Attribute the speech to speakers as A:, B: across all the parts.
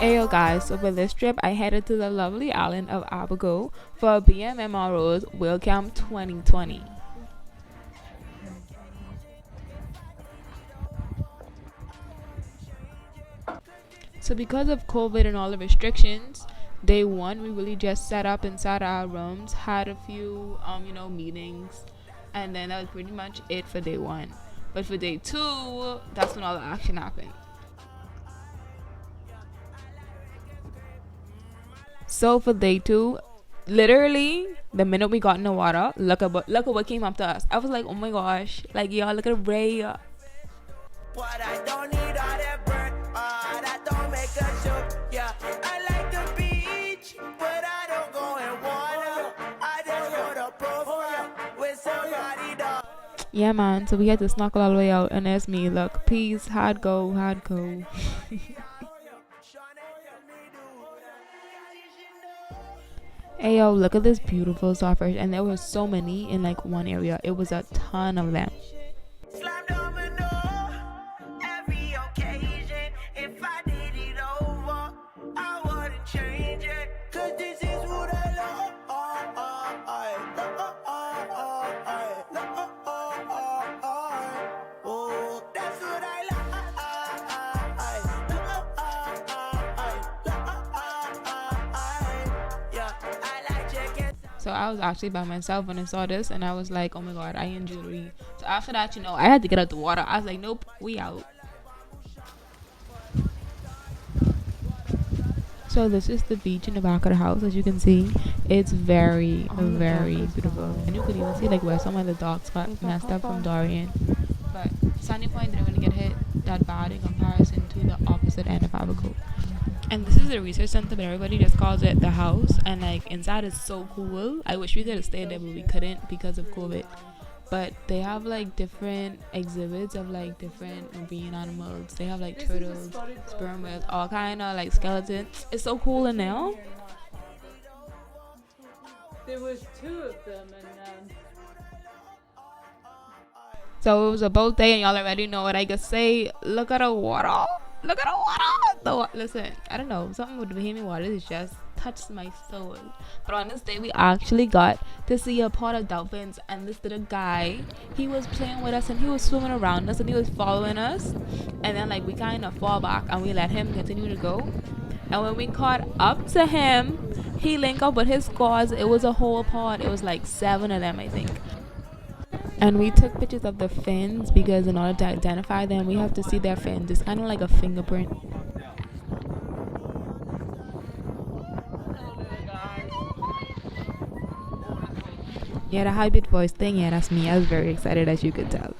A: Ayo guys, so for this trip I headed to the lovely island of Abaco for BMMRO's Welcome 2020. So because of COVID and all the restrictions, day one we really just set up inside our rooms, had a few meetings, and then that was pretty much it for day one. But for day two, that's when all the action happened. So for day two, literally the minute we got in the water, look at what came up to us. I was like, oh my gosh, like y'all look at the ray.
B: What I don't need all that burn, that don't make a joke. Yeah, I like the beach, but I don't go in water. I just go to profile with somebody dog.
A: Yeah man, so we had to snorkel all the way out, and there's me. Look, peace, hard go, hard go. Hey yo, look at this beautiful surfers, and there were so many in like one area. It was a ton of them.
B: Slam domino, every occasion. If I did it over, I wouldn't change it. Cause this is what I love. Oh, that's what I love. Yeah, I like chicken.
A: So I was actually by myself when I saw this, and I was like, oh my god, I am jewelry. So after that, I had to get out the water. I was like, nope, we out. So this is the beach in the back of the house. As you can see, it's very, very beautiful, and you could even see like where some of the dogs got messed up from Dorian. But Sunny Point didn't really get hit that bad in comparison to the opposite end of Abaco. And this is the research center, but everybody just calls it the house. And like inside is so cool. I wish we could have stayed there, but we couldn't because of COVID. But they have like different exhibits of like different marine animals. They have like turtles, sperm whales, all kind of like skeletons. It's so cool in there.
C: There was two of them, and
A: So it was a boat day, and y'all already know what I could say. Look at the water. Look at the water. Listen, I don't know. Something with the Bahamian waters just touched my soul. But on this day, we actually got to see a pod of dolphins, and this little guy, he was playing with us, and he was swimming around us, and he was following us. And then like we kind of fall back, and we let him continue to go. And when we caught up to him, he linked up with his squads. It was a whole pod. It was like 7 of them, I think. And we took pictures of the fins because in order to identify them, we have to see their fins. It's kind of like a fingerprint. Yeah, the high pitched voice thing, yeah, that's me. I was very excited, as you could tell.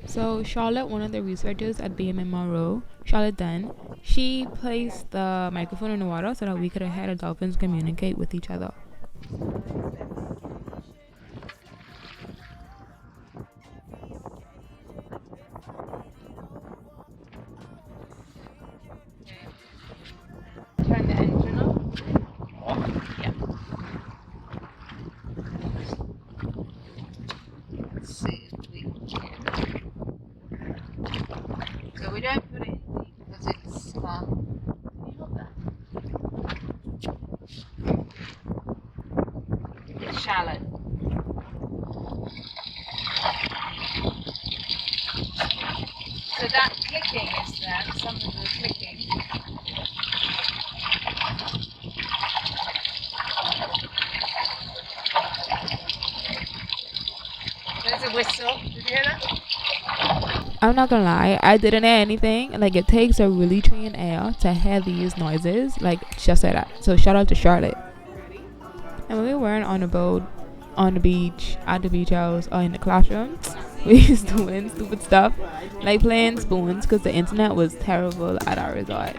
A: So Charlotte, one of the researchers at BMMRO, Charlotte Dunn, she placed the microphone in the water so that we could have had the dolphins communicate with each other.
C: turn the engine off.
A: Yeah.
C: Let's see if we can. So we don't put it in deep because it's can you hold that? It's shallow. So that clicking is there, some of the clicking. There's a whistle. Did you hear that?
A: I'm not gonna lie, I didn't hear anything. Like, it takes a really trained ear to hear these noises, like just like that. So shout out to Charlotte. And when we weren't on a boat, on the beach, at the beach house, or in the classroom, we used to win stupid stuff like playing spoons because the internet was terrible at our resort.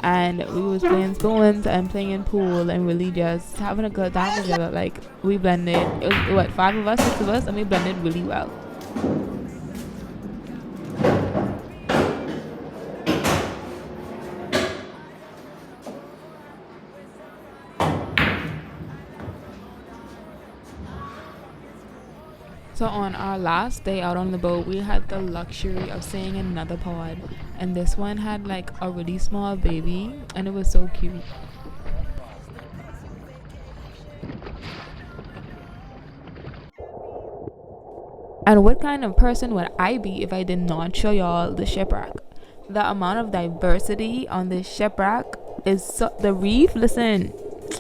A: And we was playing spoons and playing pool and really just having a good time together. Like, we blended, it was what, 5 of us, 6 of us, and we blended really well. So on our last day out on the boat, we had the luxury of seeing another pod, and this one had like a really small baby, and it was so cute. And what kind of person would I be if I did not show y'all the shipwreck? The amount of diversity on this shipwreck is so, the reef, listen,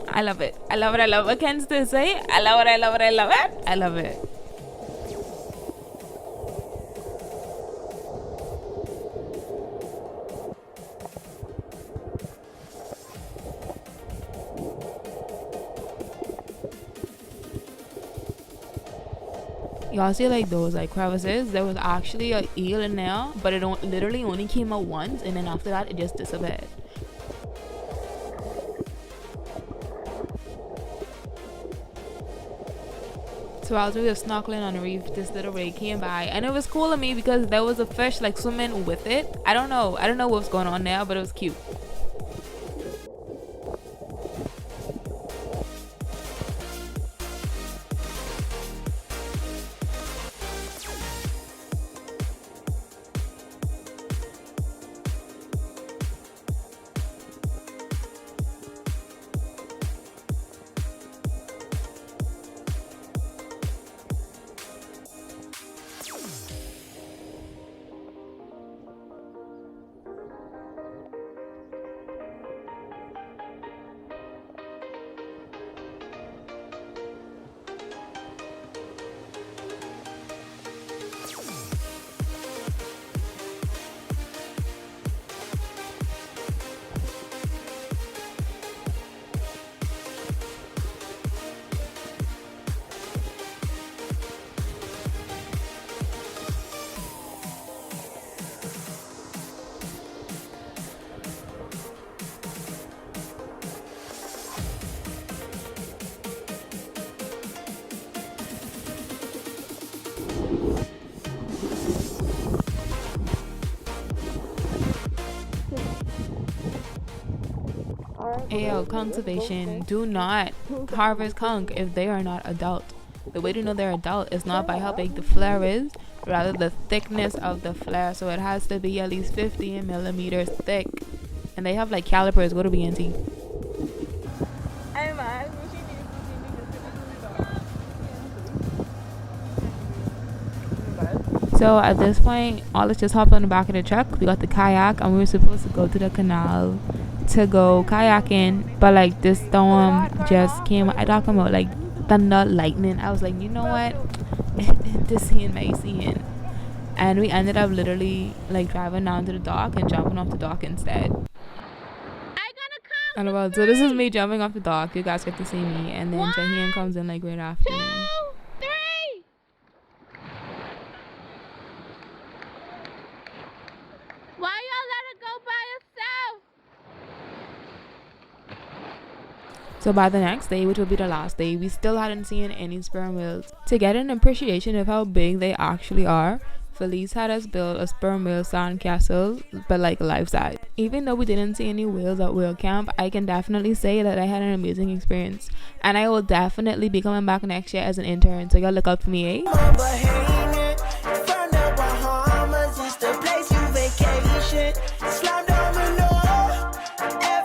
A: I love it. I love it. I love it. Can still say I love it. I love it. I love it. I love it. Y'all see like those like crevices? There was actually a eel in there, but it literally only came out once, and then after that it just disappeared. So as we were snorkeling on the reef, this little ray came by, and it was cool to me because there was a fish like swimming with it. I don't know what's going on there, but it was cute. Ayo, conservation, do not harvest conch if they are not adult. The way to know they're adult is not by how big the flare is, rather the thickness of the flare. So it has to be at least 15 millimeters thick. And they have like calipers. Go to BNT. So at this point, all let's just hop on the back of the truck. We got the kayak, and we were supposed to go to the canal to go kayaking, but like this storm just came. I talking about like thunder, lightning. I was like, you know what, this scene may seeing, and we ended up literally like driving down to the dock and jumping off the dock instead. And about so this is me jumping off the dock. You guys get to see me, and then Jaheem comes in like right after me. So by the next day, which will be the last day, we still hadn't seen any sperm whales. To get an appreciation of how big they actually are, Felice had us build a sperm whale sand castle, but like life size. Even though we didn't see any whales at whale camp, I can definitely say that I had an amazing experience. And I will definitely be coming back next year as an intern, so y'all look out for me, eh?